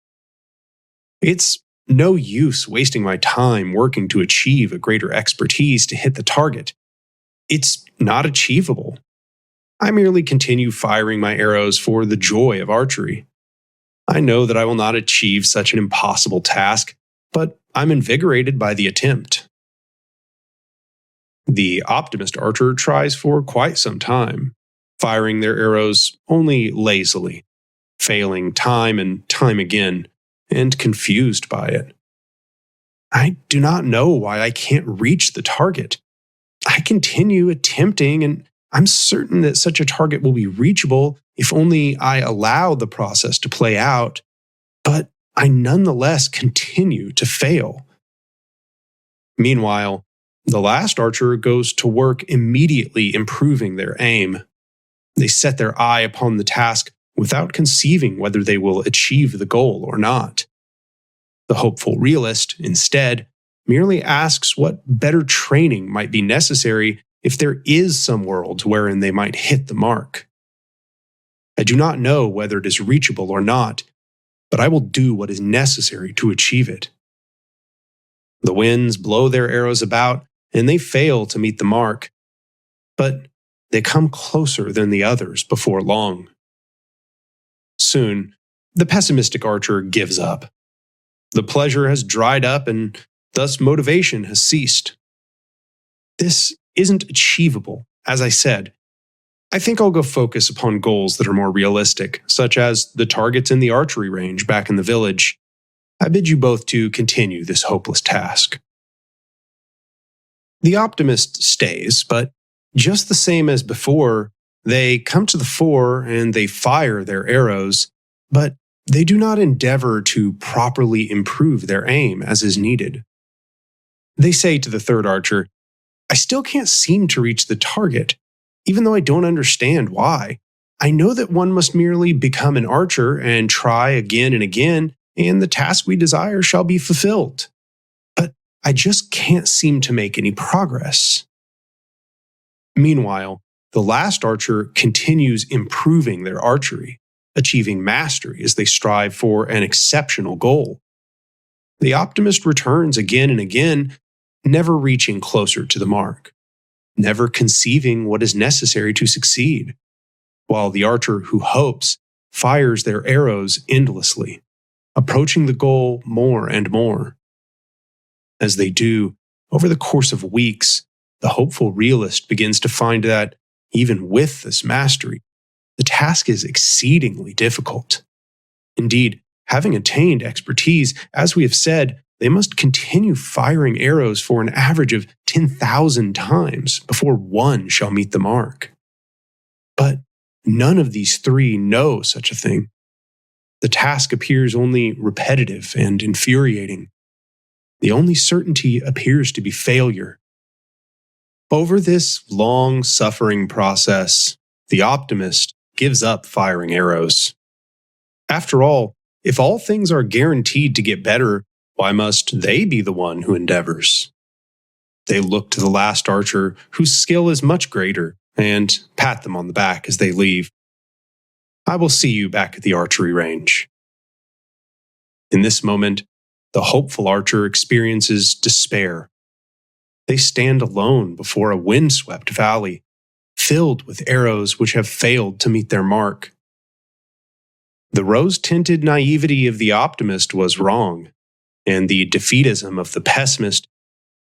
"It's no use wasting my time working to achieve a greater expertise to hit the target. It's not achievable. I merely continue firing my arrows for the joy of archery. I know that I will not achieve such an impossible task, but I'm invigorated by the attempt. The optimist archer tries for quite some time, firing their arrows only lazily, failing time and time again, and confused by it. I do not know why I can't reach the target. I continue attempting, and I'm certain that such a target will be reachable if only I allow the process to play out, but I nonetheless continue to fail. Meanwhile, the last archer goes to work immediately improving their aim. They set their eye upon the task without conceiving whether they will achieve the goal or not. The hopeful realist, instead, merely asks what better training might be necessary if there is some world wherein they might hit the mark. I do not know whether it is reachable or not, but I will do what is necessary to achieve it. The winds blow their arrows about, and they fail to meet the mark, but they come closer than the others before long. Soon, the pessimistic archer gives up. The pleasure has dried up, and thus motivation has ceased. This isn't achievable, as I said. I think I'll go focus upon goals that are more realistic, such as the targets in the archery range back in the village. I bid you both to continue this hopeless task. The optimist stays, but just the same as before, they come to the fore and they fire their arrows, but they do not endeavor to properly improve their aim as is needed. They say to the third archer, "I still can't seem to reach the target, even though I don't understand why. I know that one must merely become an archer and try again and again, and the task we desire shall be fulfilled. But I just can't seem to make any progress." Meanwhile, the last archer continues improving their archery, achieving mastery as they strive for an exceptional goal. The optimist returns again and again, never reaching closer to the mark, never conceiving what is necessary to succeed, while the archer who hopes fires their arrows endlessly, approaching the goal more and more. As they do, over the course of weeks, the hopeful realist begins to find that, even with this mastery, the task is exceedingly difficult. Indeed, having attained expertise, as we have said, they must continue firing arrows for an average of 10,000 times before one shall meet the mark. But none of these three know such a thing. The task appears only repetitive and infuriating. The only certainty appears to be failure. Over this long suffering process, the optimist gives up firing arrows. After all, if all things are guaranteed to get better, why must they be the one who endeavors? They look to the last archer, whose skill is much greater, and pat them on the back as they leave. I will see you back at the archery range. In this moment, the hopeful archer experiences despair. They stand alone before a windswept valley, filled with arrows which have failed to meet their mark. The rose-tinted naivety of the optimist was wrong, and the defeatism of the pessimist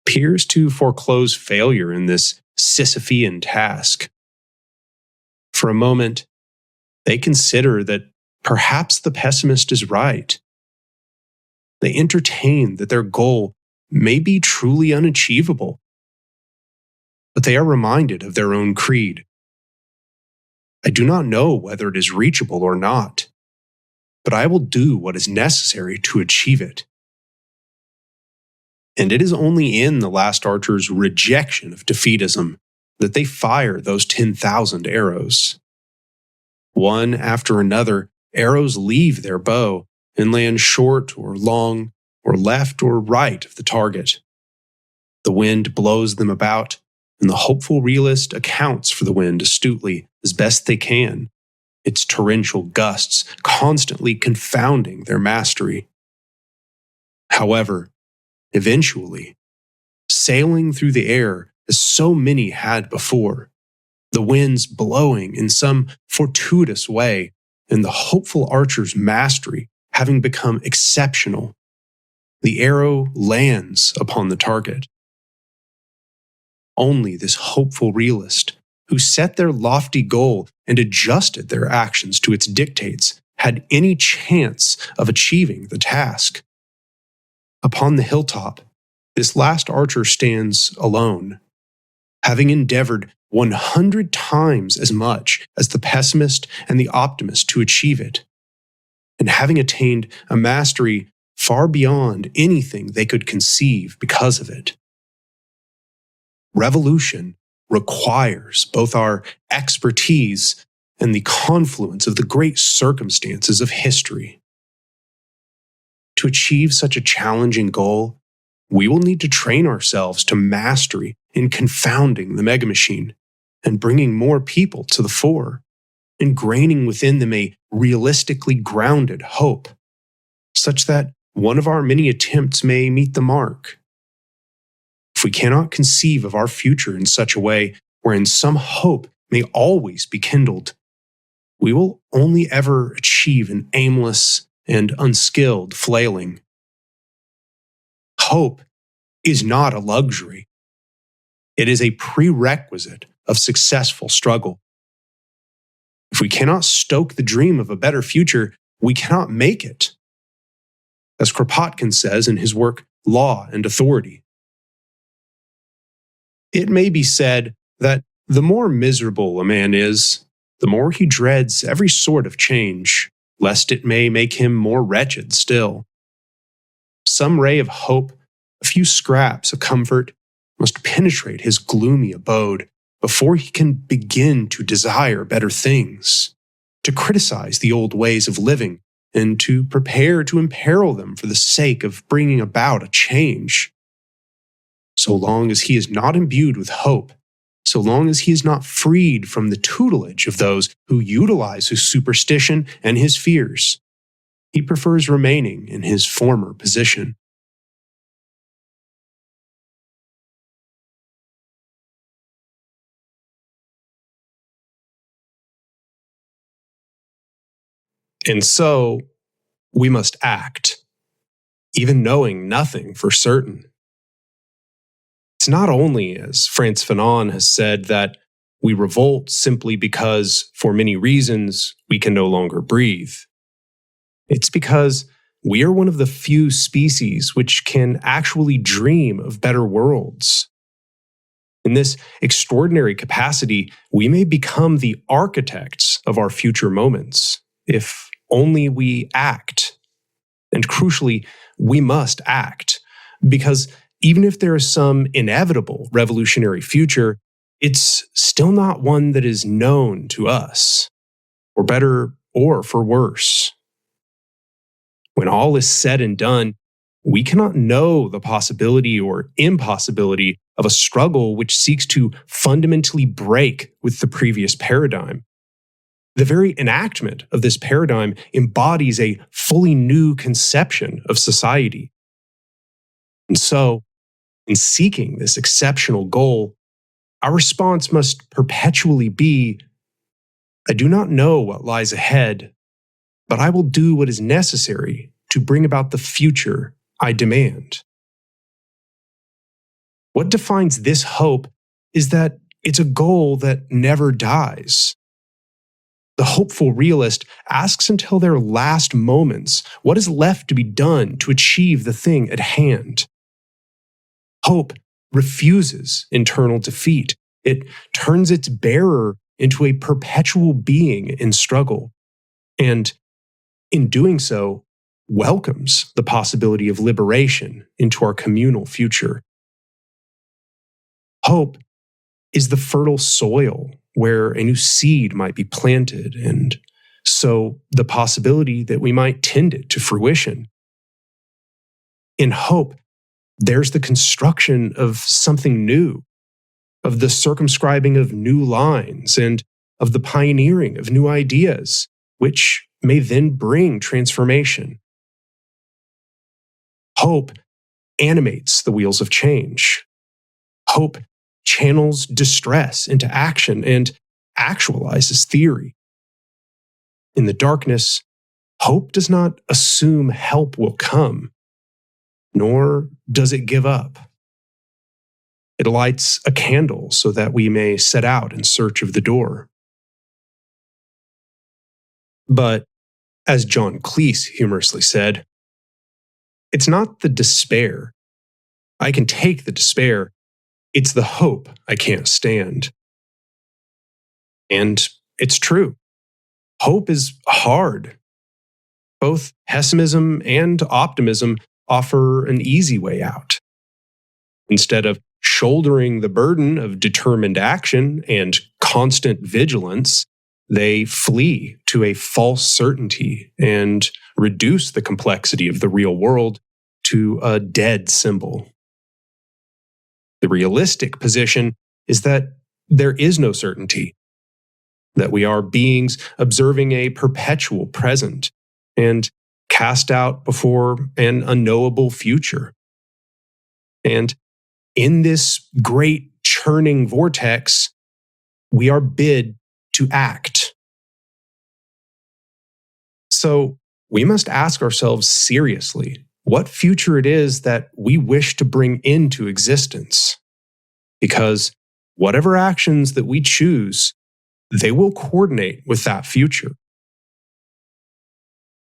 appears to foreclose failure in this Sisyphean task. For a moment, they consider that perhaps the pessimist is right. They entertain that their goal may be truly unachievable. But they are reminded of their own creed. I do not know whether it is reachable or not, but I will do what is necessary to achieve it. And it is only in the last archer's rejection of defeatism that they fire those 10,000 arrows. One after another, arrows leave their bow and land short or long, or left or right of the target. The wind blows them about, and the hopeful realist accounts for the wind astutely as best they can, its torrential gusts constantly confounding their mastery. However, eventually, sailing through the air as so many had before, the winds blowing in some fortuitous way, and the hopeful archer's mastery having become exceptional, the arrow lands upon the target. Only this hopeful realist, who set their lofty goal and adjusted their actions to its dictates, had any chance of achieving the task. Upon the hilltop, this last archer stands alone, having endeavored 100 times as much as the pessimist and the optimist to achieve it, and having attained a mastery far beyond anything they could conceive because of it. Revolution requires both our expertise and the confluence of the great circumstances of history. To achieve such a challenging goal, we will need to train ourselves to mastery in confounding the megamachine and bringing more people to the fore, ingraining within them a realistically grounded hope, such that one of our many attempts may meet the mark. If we cannot conceive of our future in such a way wherein some hope may always be kindled, we will only ever achieve an aimless and unskilled flailing. Hope is not a luxury. It is a prerequisite of successful struggle. If we cannot stoke the dream of a better future, we cannot make it. As Kropotkin says in his work Law and Authority, it may be said that the more miserable a man is, the more he dreads every sort of change, lest it may make him more wretched still. Some ray of hope, a few scraps of comfort, must penetrate his gloomy abode before he can begin to desire better things, to criticize the old ways of living, and to prepare to imperil them for the sake of bringing about a change. So long as he is not imbued with hope, so long as he is not freed from the tutelage of those who utilize his superstition and his fears, he prefers remaining in his former position. And so, we must act, even knowing nothing for certain. It's not only, as Frantz Fanon has said, that we revolt simply because, for many reasons, we can no longer breathe. It's because we are one of the few species which can actually dream of better worlds. In this extraordinary capacity, we may become the architects of our future moments, if only we act. And crucially, we must act, because even if there is some inevitable revolutionary future, it's still not one that is known to us, for better or for worse. When all is said and done, we cannot know the possibility or impossibility of a struggle which seeks to fundamentally break with the previous paradigm. The very enactment of this paradigm embodies a fully new conception of society. And so, in seeking this exceptional goal, our response must perpetually be, I do not know what lies ahead, but I will do what is necessary to bring about the future I demand. What defines this hope is that it's a goal that never dies. The hopeful realist asks until their last moments what is left to be done to achieve the thing at hand. Hope refuses internal defeat. It turns its bearer into a perpetual being in struggle, and in doing so, welcomes the possibility of liberation into our communal future. Hope is the fertile soil where a new seed might be planted, and so the possibility that we might tend it to fruition. In hope, there's the construction of something new, of the circumscribing of new lines, and of the pioneering of new ideas, which may then bring transformation. Hope animates the wheels of change. Hope channels distress into action and actualizes theory. In the darkness, hope does not assume help will come, nor does it give up. It lights a candle so that we may set out in search of the door. But, as John Cleese humorously said, it's not the despair. I can take the despair. It's the hope I can't stand. And it's true. Hope is hard. Both pessimism and optimism offer an easy way out. Instead of shouldering the burden of determined action and constant vigilance, they flee to a false certainty and reduce the complexity of the real world to a dead symbol. The realistic position is that there is no certainty, that we are beings observing a perpetual present and cast out before an unknowable future. And in this great churning vortex, we are bid to act. So we must ask ourselves seriously what future it is that we wish to bring into existence. Because whatever actions that we choose, they will coordinate with that future.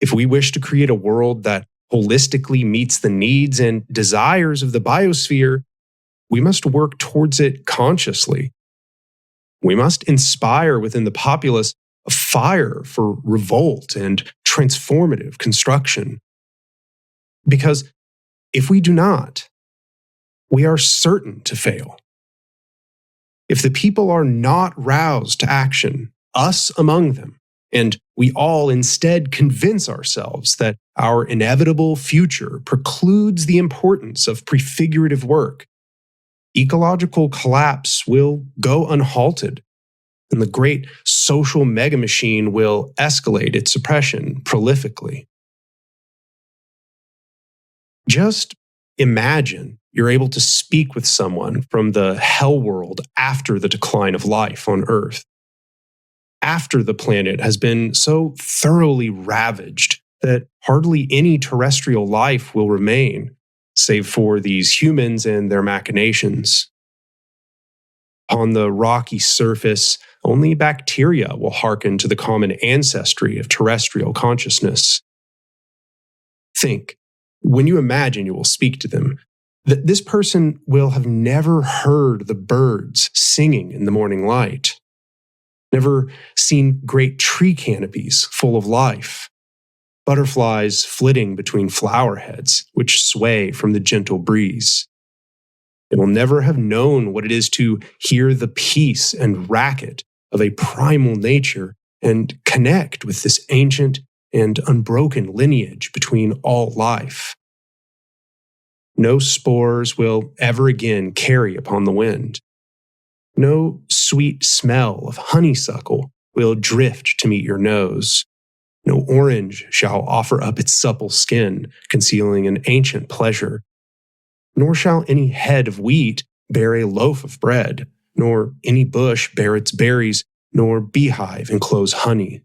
If we wish to create a world that holistically meets the needs and desires of the biosphere, we must work towards it consciously. We must inspire within the populace a fire for revolt and transformative construction. Because if we do not, we are certain to fail. If the people are not roused to action, us among them, and we all instead convince ourselves that our inevitable future precludes the importance of prefigurative work, ecological collapse will go unhalted, and the great social megamachine will escalate its oppression prolifically. Just imagine you're able to speak with someone from the hell world after the decline of life on Earth, after the planet has been so thoroughly ravaged that hardly any terrestrial life will remain, save for these humans and their machinations. On the rocky surface, only bacteria will hearken to the common ancestry of terrestrial consciousness. Think, when you imagine you will speak to them, that this person will have never heard the birds singing in the morning light, never seen great tree canopies full of life, butterflies flitting between flower heads which sway from the gentle breeze. They will never have known what it is to hear the peace and racket of a primal nature and connect with this ancient and unbroken lineage between all life. No spores will ever again carry upon the wind. No sweet smell of honeysuckle will drift to meet your nose. No orange shall offer up its supple skin, concealing an ancient pleasure. Nor shall any head of wheat bear a loaf of bread, nor any bush bear its berries, nor beehive enclose honey.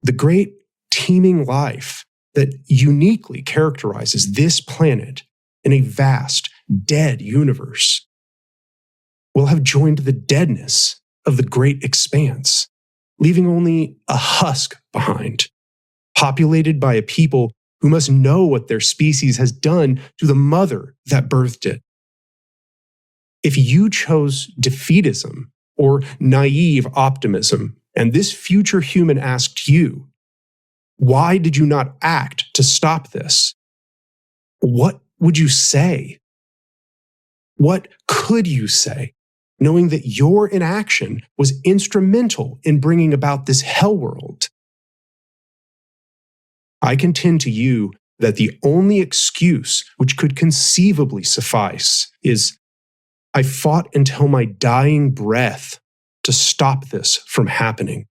The great teeming life that uniquely characterizes this planet in a vast, dead universe will have joined the deadness of the great expanse, leaving only a husk behind, populated by a people who must know what their species has done to the mother that birthed it. If you chose defeatism or naive optimism, and this future human asked you, why did you not act to stop this? What would you say? What could you say, knowing that your inaction was instrumental in bringing about this hell world? I contend to you that the only excuse which could conceivably suffice is, I fought until my dying breath to stop this from happening.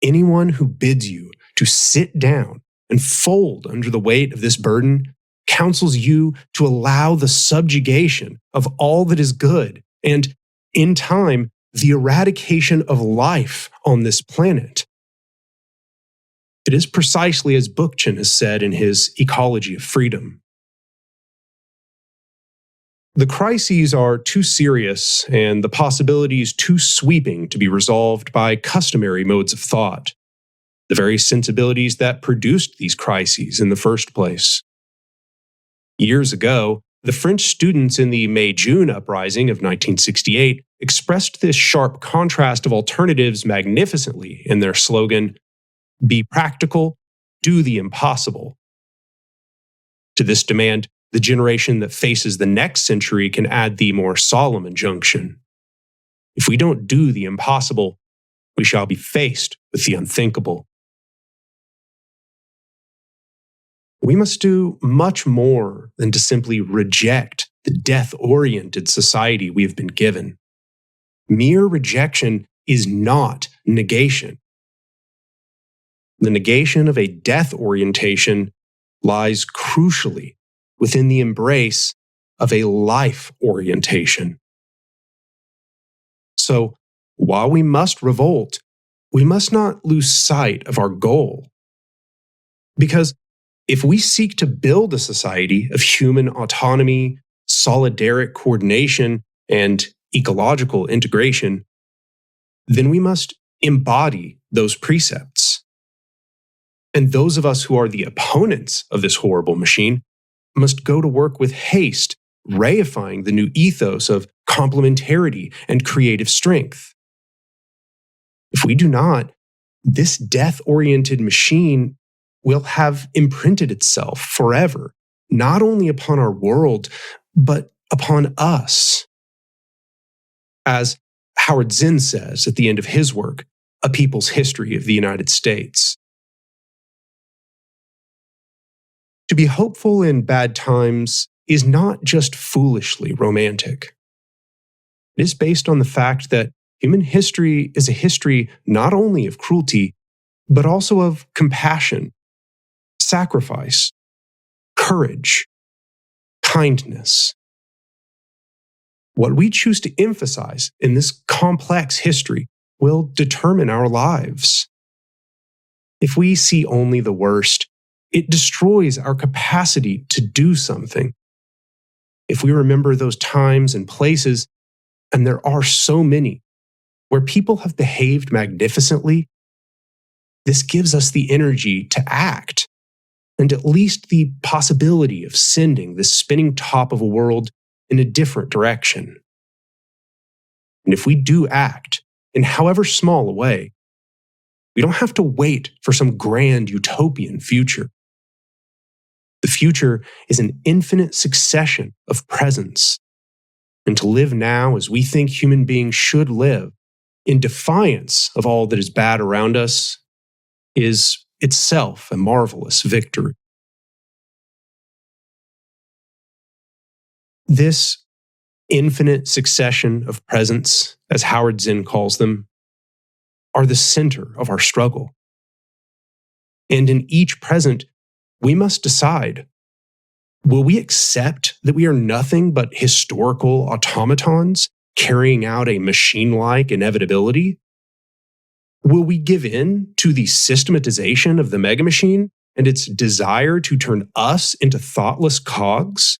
Anyone who bids you to sit down and fold under the weight of this burden counsels you to allow the subjugation of all that is good and, in time, the eradication of life on this planet. It is precisely as Bookchin has said in his Ecology of Freedom. The crises are too serious and the possibilities too sweeping to be resolved by customary modes of thought, the very sensibilities that produced these crises in the first place. Years ago, the French students in the May-June uprising of 1968 expressed this sharp contrast of alternatives magnificently in their slogan, "Be practical, do the impossible." To this demand, the generation that faces the next century can add the more solemn injunction. If we don't do the impossible, we shall be faced with the unthinkable. We must do much more than to simply reject the death-oriented society we have been given. Mere rejection is not negation. The negation of a death orientation lies crucially within the embrace of a life orientation. So, while we must revolt, we must not lose sight of our goal. Because if we seek to build a society of human autonomy, solidaric coordination, and ecological integration, then we must embody those precepts. And those of us who are the opponents of this horrible machine must go to work with haste, reifying the new ethos of complementarity and creative strength. If we do not, this death-oriented machine will have imprinted itself forever, not only upon our world, but upon us. As Howard Zinn says at the end of his work, A People's History of the United States. To be hopeful in bad times is not just foolishly romantic. It is based on the fact that human history is a history not only of cruelty, but also of compassion, sacrifice, courage, kindness. What we choose to emphasize in this complex history will determine our lives. If we see only the worst, it destroys our capacity to do something. If we remember those times and places, and there are so many, where people have behaved magnificently, this gives us the energy to act, and at least the possibility of sending this spinning top of a world in a different direction. And if we do act, in however small a way, we don't have to wait for some grand utopian future. The future is an infinite succession of presents. And to live now as we think human beings should live, in defiance of all that is bad around us, is itself a marvelous victory. This infinite succession of presents, as Howard Zinn calls them, are the center of our struggle. And in each present, we must decide, will we accept that we are nothing but historical automatons carrying out a machine-like inevitability? Will we give in to the systematization of the megamachine and its desire to turn us into thoughtless cogs?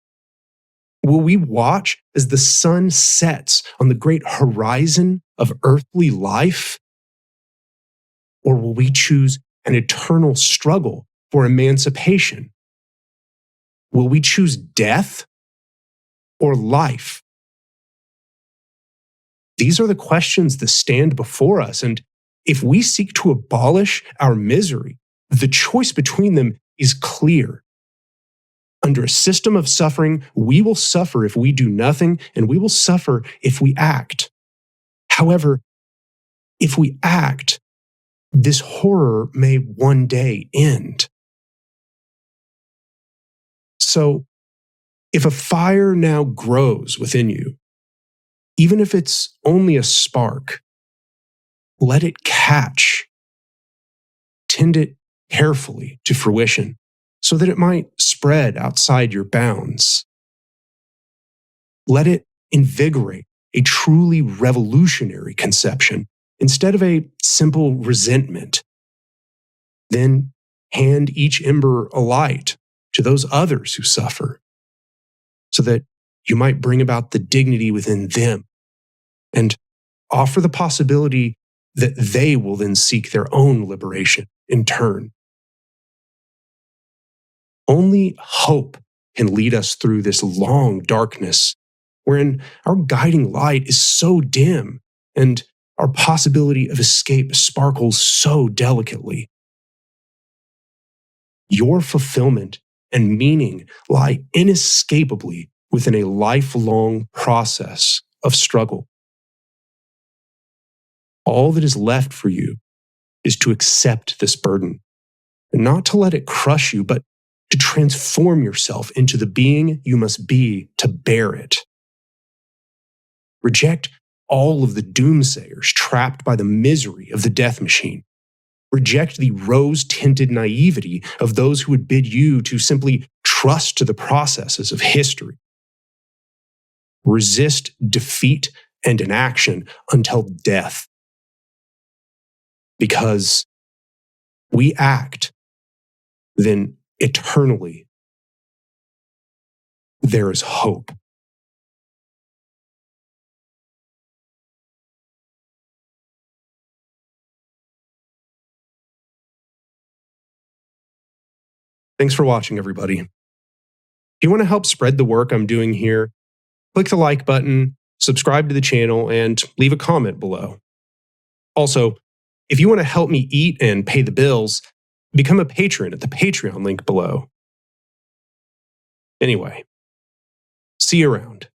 Will we watch as the sun sets on the great horizon of earthly life? Or will we choose an eternal struggle for emancipation? Will we choose death or life? These are the questions that stand before us, and if we seek to abolish our misery, the choice between them is clear. Under a system of suffering, we will suffer if we do nothing, and we will suffer if we act. However, if we act, this horror may one day end. So, if a fire now grows within you, even if it's only a spark, let it catch. Tend it carefully to fruition, so that it might spread outside your bounds. Let it invigorate a truly revolutionary conception instead of a simple resentment. Then hand each ember a light to those others who suffer, so that you might bring about the dignity within them and offer the possibility that they will then seek their own liberation in turn. Only hope can lead us through this long darkness, wherein our guiding light is so dim and our possibility of escape sparkles so delicately. Your fulfillment and meaning lie inescapably within a lifelong process of struggle. All that is left for you is to accept this burden, and not to let it crush you, but to transform yourself into the being you must be to bear it. Reject all of the doomsayers trapped by the misery of the death machine. Reject the rose-tinted naivety of those who would bid you to simply trust to the processes of history. Resist defeat and inaction until death. Because we act, then eternally there is hope. Thanks for watching, everybody. If you want to help spread the work I'm doing here, click the like button, subscribe to the channel, and leave a comment below. Also, if you want to help me eat and pay the bills, become a patron at the Patreon link below. Anyway, see you around.